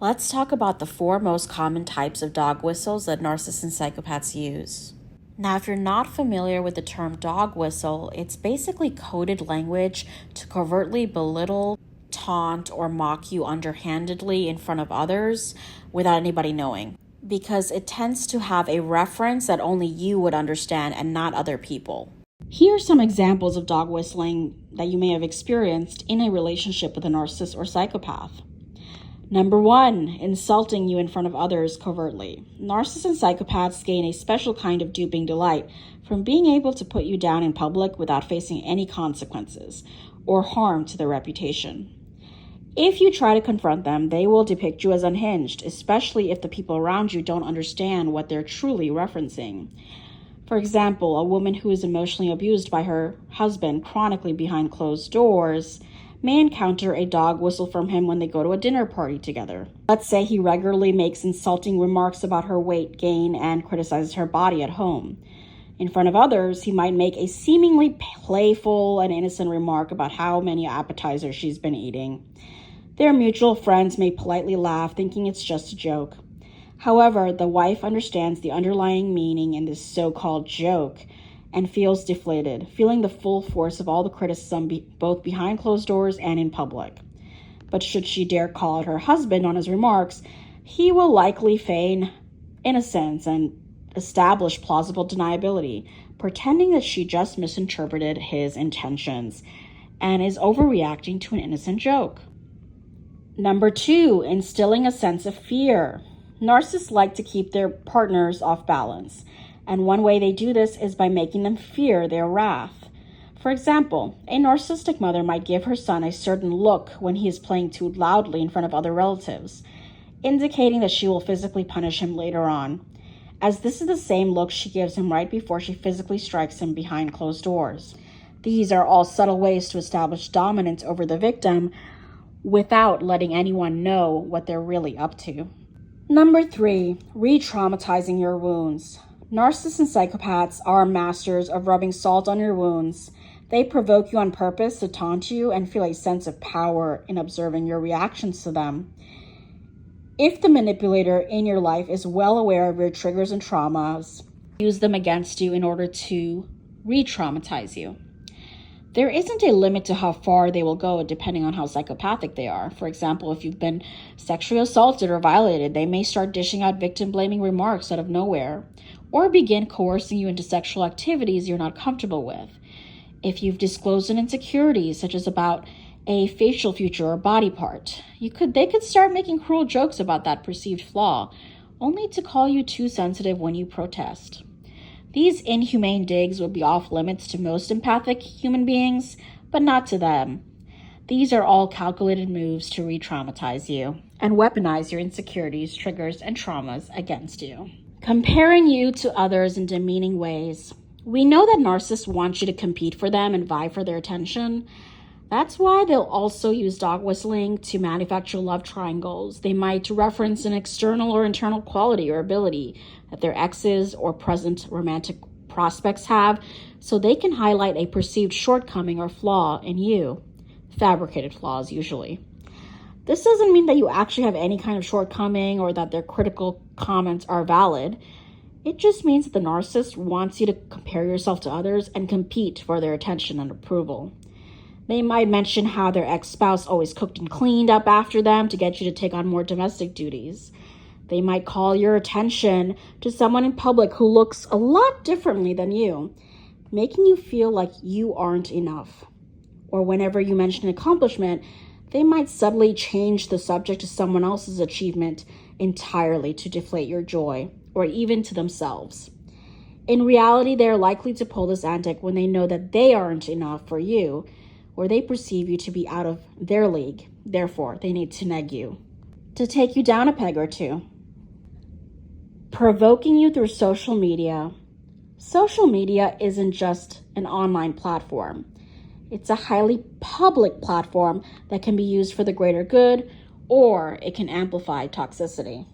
Let's talk about the 4 most common types of dog whistles that narcissists and psychopaths use. Now, if you're not familiar with the term dog whistle, it's basically coded language to covertly belittle, taunt, or mock you underhandedly in front of others without anybody knowing, because it tends to have a reference that only you would understand and not other people. Here are some examples of dog whistling that you may have experienced in a relationship with a narcissist or psychopath. Number 1, insulting you in front of others covertly. Narcissists and psychopaths gain a special kind of duping delight from being able to put you down in public without facing any consequences or harm to their reputation. If you try to confront them, they will depict you as unhinged, especially if the people around you don't understand what they're truly referencing. For example, a woman who is emotionally abused by her husband chronically behind closed doors may encounter a dog whistle from him when they go to a dinner party together. Let's say he regularly makes insulting remarks about her weight gain and criticizes her body at home. In front of others, he might make a seemingly playful and innocent remark about how many appetizers she's been eating. Their mutual friends may politely laugh, thinking it's just a joke. However, the wife understands the underlying meaning in this so-called joke and feels deflated, feeling the full force of all the criticism both behind closed doors and in public. But should she dare call out her husband on his remarks, he will likely feign innocence and establish plausible deniability, pretending that she just misinterpreted his intentions and is overreacting to an innocent joke. Number 2, instilling a sense of fear. Narcissists like to keep their partners off balance, and one way they do this is by making them fear their wrath. For example, a narcissistic mother might give her son a certain look when he is playing too loudly in front of other relatives, indicating that she will physically punish him later on, as this is the same look she gives him right before she physically strikes him behind closed doors. These are all subtle ways to establish dominance over the victim without letting anyone know what they're really up to. Number 3, retraumatizing your wounds. Narcissists and psychopaths are masters of rubbing salt on your wounds. They provoke you on purpose to taunt you and feel a sense of power in observing your reactions to them. If the manipulator in your life is well aware of your triggers and traumas, use them against you in order to re-traumatize you. There isn't a limit to how far they will go depending on how psychopathic they are. For example, if you've been sexually assaulted or violated, they may start dishing out victim-blaming remarks out of nowhere, or begin coercing you into sexual activities you're not comfortable with. If you've disclosed an insecurity, such as about a facial feature or body part, they could start making cruel jokes about that perceived flaw, only to call you too sensitive when you protest. These inhumane digs would be off limits to most empathic human beings, but not to them. These are all calculated moves to re-traumatize you and weaponize your insecurities, triggers, and traumas against you. Comparing you to others in demeaning ways. We know that narcissists want you to compete for them and vie for their attention. That's why they'll also use dog whistling to manufacture love triangles. They might reference an external or internal quality or ability that their exes or present romantic prospects have, so they can highlight a perceived shortcoming or flaw in you. Fabricated flaws, usually. This doesn't mean that you actually have any kind of shortcoming or that their critical comments are valid. It just means that the narcissist wants you to compare yourself to others and compete for their attention and approval. They might mention how their ex-spouse always cooked and cleaned up after them to get you to take on more domestic duties. They might call your attention to someone in public who looks a lot differently than you, making you feel like you aren't enough. Or whenever you mention an accomplishment, they might subtly change the subject to someone else's achievement entirely to deflate your joy, or even to themselves. In reality, they are likely to pull this antic when they know that they aren't enough for you, or they perceive you to be out of their league. Therefore, they need to neg you, to take you down a peg or two. Provoking you through social media. Social media isn't just an online platform. It's a highly public platform that can be used for the greater good, or it can amplify toxicity.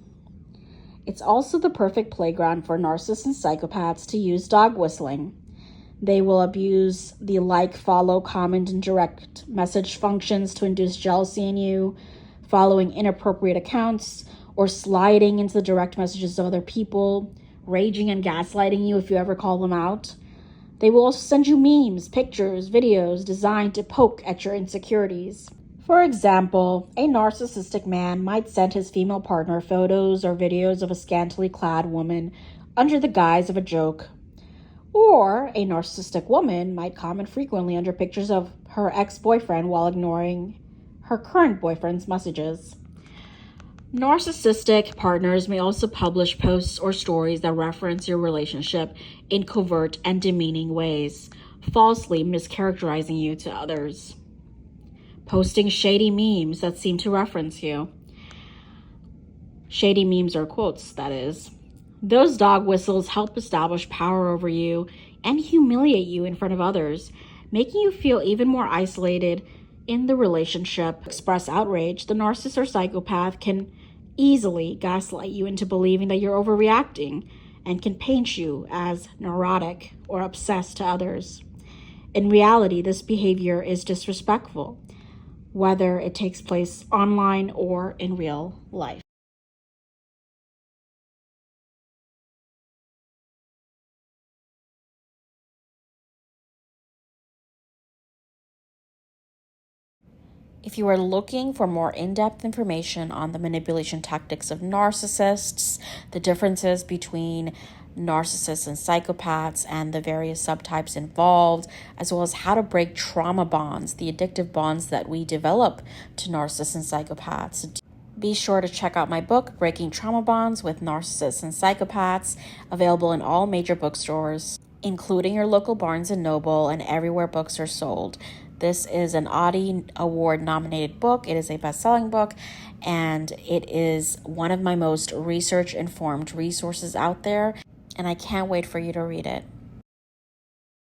It's also the perfect playground for narcissists and psychopaths to use dog whistling. They will abuse the like, follow, comment, and direct message functions to induce jealousy in you, following inappropriate accounts, or sliding into the direct messages of other people, raging and gaslighting you if you ever call them out. They will also send you memes, pictures, videos designed to poke at your insecurities. For example, a narcissistic man might send his female partner photos or videos of a scantily clad woman under the guise of a joke. Or a narcissistic woman might comment frequently under pictures of her ex-boyfriend while ignoring her current boyfriend's messages. Narcissistic partners may also publish posts or stories that reference your relationship in covert and demeaning ways, falsely mischaracterizing you to others. Posting shady memes that seem to reference you. Shady memes are quotes, that is. Those dog whistles help establish power over you and humiliate you in front of others, making you feel even more isolated in the relationship. To express outrage, the narcissist or psychopath can easily gaslight you into believing that you're overreacting and can paint you as neurotic or obsessed to others. In reality, this behavior is disrespectful, whether it takes place online or in real life. If you are looking for more in-depth information on the manipulation tactics of narcissists, the differences between narcissists and psychopaths, and the various subtypes involved, as well as how to break trauma bonds, the addictive bonds that we develop to narcissists and psychopaths, be sure to check out my book, Breaking Trauma Bonds with Narcissists and Psychopaths, available in all major bookstores, including your local Barnes & Noble and everywhere books are sold. This is an Audie Award nominated book. It is a best-selling book, and it is one of my most research-informed resources out there, and I can't wait for you to read it.